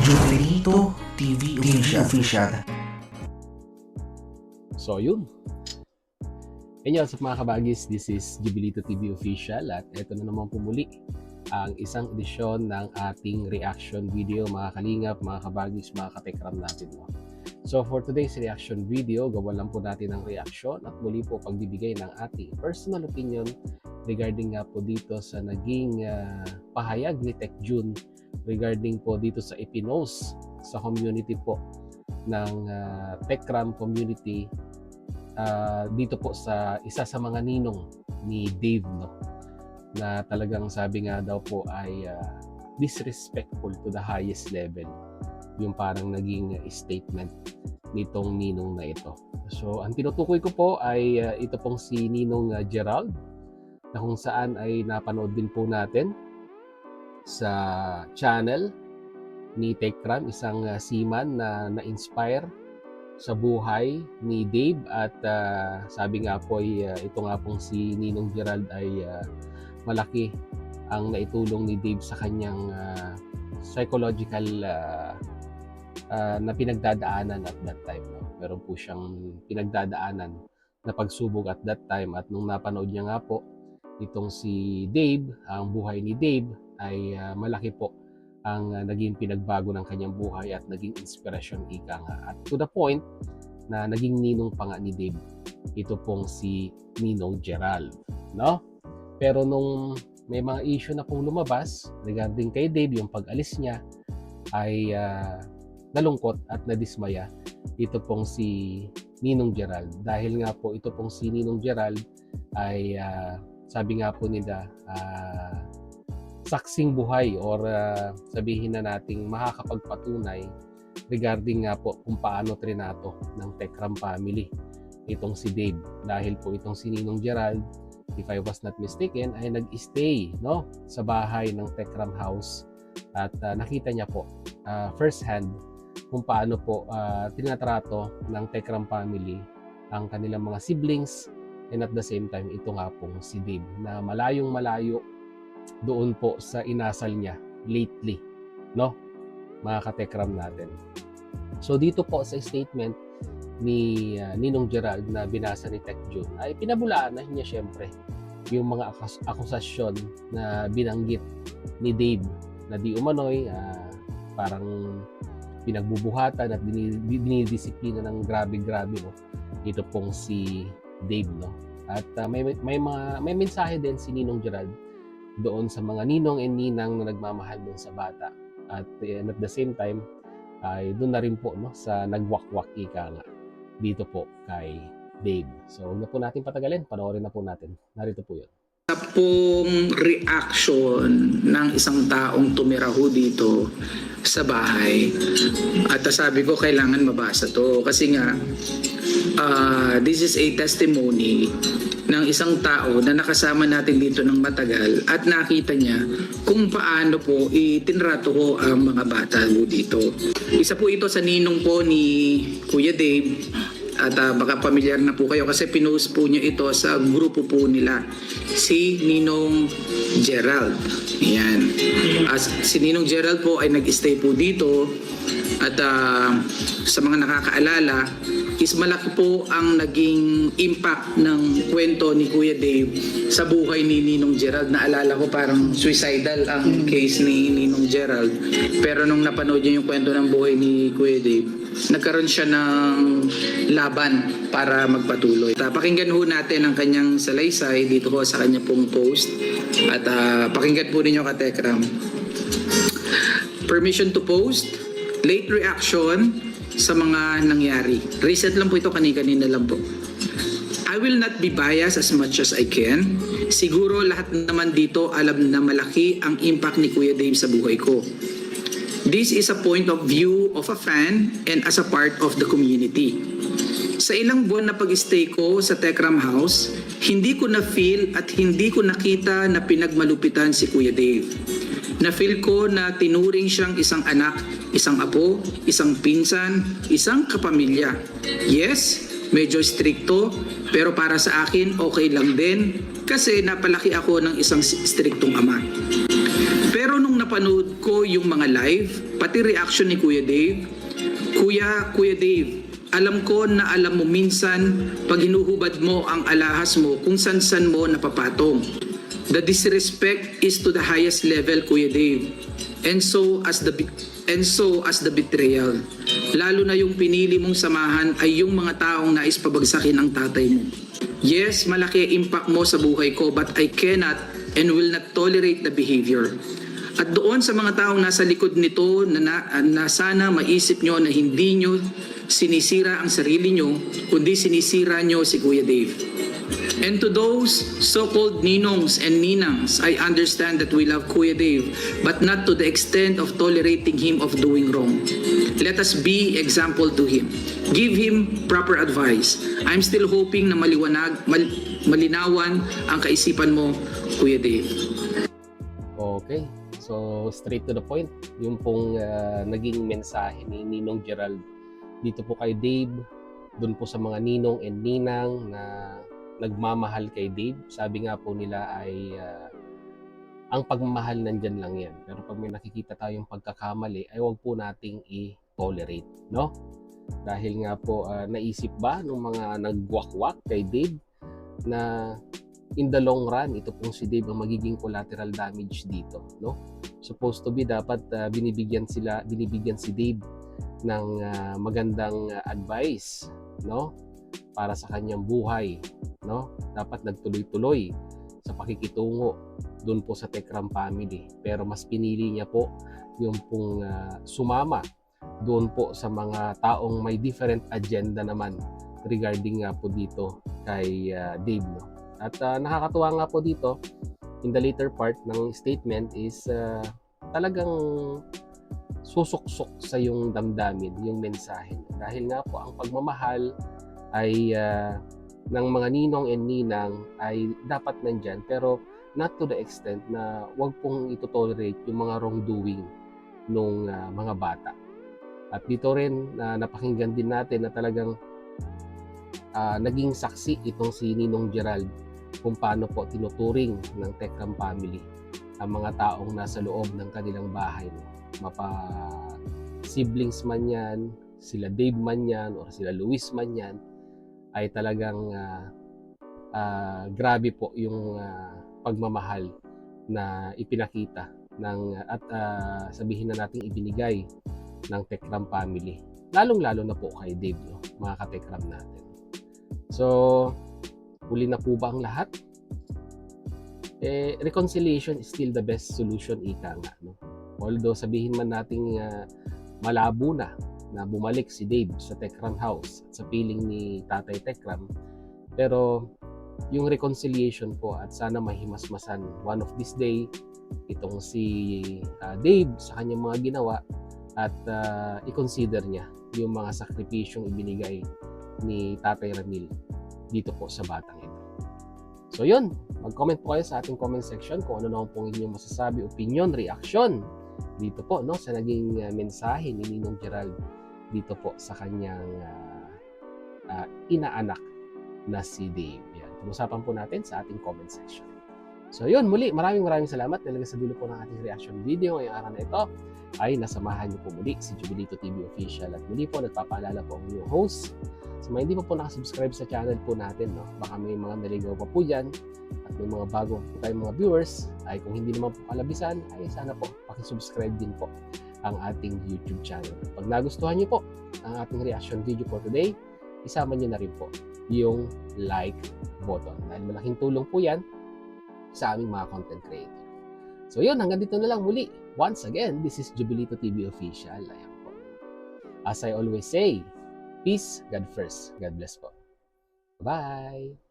Jubilito TV Official. So yun. Inyo sa mga kabagis, this is Jubilito TV Official at ito na naman po muli ang isang edisyon ng ating reaction video, mga kalingap, mga kabagis, mga katekram natin. So for today's reaction video, gawa lang po natin ang reaction at muli po pagbibigay ng ating personal opinion regarding nga po dito sa naging pahayag ni Tech Jun regarding po dito sa ipinost sa community po ng Techram community dito po sa isa sa mga ninong ni Dave, no, na talagang sabi nga daw po ay disrespectful to the highest level yung parang naging statement nitong ninong na ito. So ang tinutukoy ko po ay ito pong si Ninong Gerald, na kung saan ay napanood din po natin sa channel ni Techram, isang seaman na na-inspire sa buhay ni Dave at sabi nga po ay ito nga pong si Ninong Gerald ay malaki ang naitulong ni Dave sa kanyang psychological na pinagdadaanan at that time. No? Meron po siyang pinagdadaanan na pagsubok at that time at nung napanood niya nga po itong si Dave, ang buhay ni Dave ay malaki po ang naging pinagbago ng kanyang buhay at naging inspirasyon ika nga. At to the point na naging ninong pa nga ni Dave, ito pong si Ninong Gerald. No? Pero nung may mga issue na pong lumabas regarding kay Dave, yung pag-alis niya ay nalungkot at nadismaya ito pong si Ninong Gerald. Dahil nga po ito pong si Ninong Gerald ay sabi nga po nila saksing buhay or sabihin na nating makakapagpatunay regarding nga po kung paano trinato ng Techram family itong si Dave. Dahil po itong si Ninong Gerald, if I was not mistaken, ay nag-stay, no, sa bahay ng Techram house at nakita niya po first hand kung paano po tinatrato ng Techram family ang kanilang mga siblings, and at the same time ito nga pong si Dave na malayong malayo doon po sa inasal niya lately, no, mga katekram natin. So dito po sa statement ni Ninong Gerald na binasa ni Tech Jun ay pinabulaan na niya syempre yung mga akusasyon na binanggit ni Dave na di umano'y parang pinagbubuhatan at dinidisiplina ng grabe-grabe, no, ito pong si Dave, no. At may mensahe din si Ninong Gerald doon sa mga ninong and ninang na nagmamahal doon sa bata. At at the same time ay doon na rin po, no, sa nagwakwak ika nga dito po kay Dave. So huwag na po natin patagalin, panoorin na po natin. Narito po yun. Sa pong reaction ng isang taong tumira ho dito sa bahay, at sabi ko kailangan mabasa to kasi nga this is a testimony ng isang tao na nakasama natin dito ng matagal at nakita niya kung paano po itinrato ko ang mga bata dito. Isa po ito sa ninong po ni Kuya Dave at baka pamilyar na po kayo kasi pinost po niya ito sa grupo po nila, si Ninong Gerald. Ayan. Si Ninong Gerald po ay nag-stay po dito at sa mga nakakaalala is malaki po ang naging impact ng kwento ni Kuya Dave sa buhay ni Ninong Gerald. Naalala ko parang suicidal ang case ni Ninong Gerald. Pero nung napanood niyo yung kwento ng buhay ni Kuya Dave, nagkaroon siya ng laban para magpatuloy. Pakinggan ho natin ang kanyang salaysay dito ho sa kanya pong post. At pakinggan po ninyo ka Techram. Permission to post, late reaction sa mga nangyari. Recent lang po ito, kanina lang po. I will not be biased as much as I can. Siguro lahat naman dito alam na malaki ang impact ni Kuya Dave sa buhay ko. This is a point of view of a fan and as a part of the community. Sa ilang buwan na pag-stay ko sa Techram House, hindi ko na-feel at hindi ko nakita na pinagmalupitan si Kuya Dave. Na-feel ko na tinuring siyang isang anak, isang apo, isang pinsan, isang kapamilya. Yes, medyo stricto, pero para sa akin okay lang din kasi napalaki ako ng isang striktong ama. Pero nung napanood ko yung mga live, pati reaction ni Kuya Dave, Kuya Dave, alam ko na alam mo minsan pag hinuhubad mo ang alahas mo kung san-san mo napapatong. The disrespect is to the highest level, Kuya Dave. And so as the betrayal. Lalo na yung pinili mong samahan ay yung mga taong nais pabagsakin ang tatay mo. Yes, malaki impact mo sa buhay ko, but I cannot and will not tolerate the behavior. At doon sa mga taong nasa likod nito na sana maisip nyo na hindi nyo sinisira ang sarili nyo, kundi sinisira nyo si Kuya Dave. And to those so-called ninongs and ninangs, I understand that we love Kuya Dave, but not to the extent of tolerating him of doing wrong. Let us be example to him. Give him proper advice. I'm still hoping na malinawan ang kaisipan mo, Kuya Dave. Okay. So, straight to the point. Yung pong naging mensahe ni Ninong Gerald dito po kay Dave, dun po sa mga ninong and ninang na nagmamahal kay Dave. Sabi nga po nila ay ang pagmamahal nandyan lang yan. Pero pag may nakikita tayong pagkakamali, ay huwag po nating i-tolerate, no? Dahil nga po, naisip ba nung mga nagwakwak kay Dave na in the long run, ito pong si Dave ang magiging collateral damage dito, no? Supposed to be dapat binibigyan si Dave ng magandang advice, no? Para sa kanyang buhay, no? Dapat nagtuloy-tuloy sa pakikitungo doon po sa Tekram family. Pero mas pinili niya po yung pong sumama doon po sa mga taong may different agenda naman regarding nga po dito kay Dave, no? At nakakatuwa nga po dito in the later part ng statement is talagang susuksok sa yung damdamin, yung mensahe. Dahil nga po ang pagmamahal ay ng mga ninong and ninang ay dapat nandyan, pero not to the extent na wag pong ito-tolerate yung mga wrongdoing nung mga bata. At dito rin napakinggan din natin na talagang naging saksi itong si Ninong Gerald kung paano po tinuturing ng Tekram family ang mga taong nasa loob ng kanilang bahay. Mapa siblings man yan, sila Dave man yan, or sila Luis man yan, ay talagang grabe po yung pagmamahal na ipinakita ng at sabihin na nating ibinigay ng Tekram family. Lalong-lalo na po kay Dave, no? Mga ka-Tekram natin. So, huli na po ba ang lahat? Reconciliation is still the best solution, ika nga, no? Although sabihin man nating malabo na bumalik si Dave sa Tekram house at sa piling ni Tatay Tekram, pero yung reconciliation po at sana mahimasmasan one of this day itong si Dave sa kanyang mga ginawa at i-consider niya yung mga sakripisyong ibinigay ni Tatay Ramil dito po sa batang ito. So yun, mag-comment po kayo sa ating comment section kung ano naman pong inyong masasabi, opinion, reaction dito po, no, sa naging mensahe ni Ninong Gerald dito po sa kanyang inaanak na si Dave. Yan, pag-usapan po natin sa ating comment section. So yun, muli, maraming salamat talaga sa dulo po ng ating reaction video ngayong araw na ito ay nasamahan niyo po muli si Jubilito TV Official. At muli po, nagpapaalala po ang inyong host. So mga hindi pa po nakasubscribe sa channel po natin, no? Baka may mga naligaw pa po dyan at may mga bago po tayong mga viewers, ay kung hindi naman po kalabisan, ay sana po pakisubscribe din po ang ating YouTube channel. Pag nagustuhan niyo po ang ating reaction video for today, isama niyo na rin po yung like button. Dahil malaking tulong po yan sa aming mga content creator. So yun, hanggang dito na lang muli. Once again, this is Jubilito TV Official. Ayan po. As I always say, peace, God first. God bless po. Bye!